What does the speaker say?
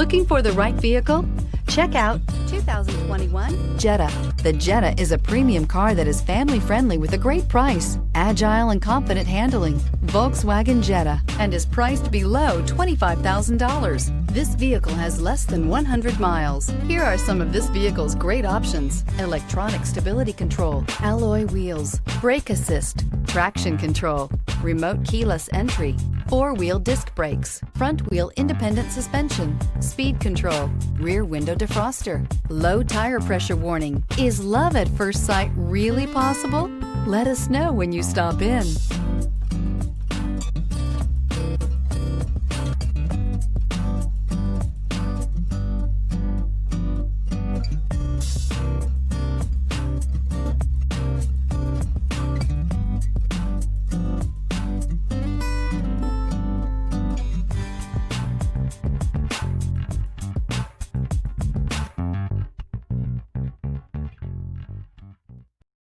Looking for the right vehicle? Check out 2021 Jetta. The Jetta is a premium car that is family-friendly with a great price, agile and confident handling. Volkswagen Jetta, and is priced below $25,000. This vehicle has less than 100 miles. Here are some of this vehicle's great options: electronic stability control, alloy wheels, brake assist, traction control, remote keyless entry, four-wheel disc brakes, front-wheel independent suspension, speed control, rear window defroster, low tire pressure warning. Is love at first sight really possible? Let us know when you stop in.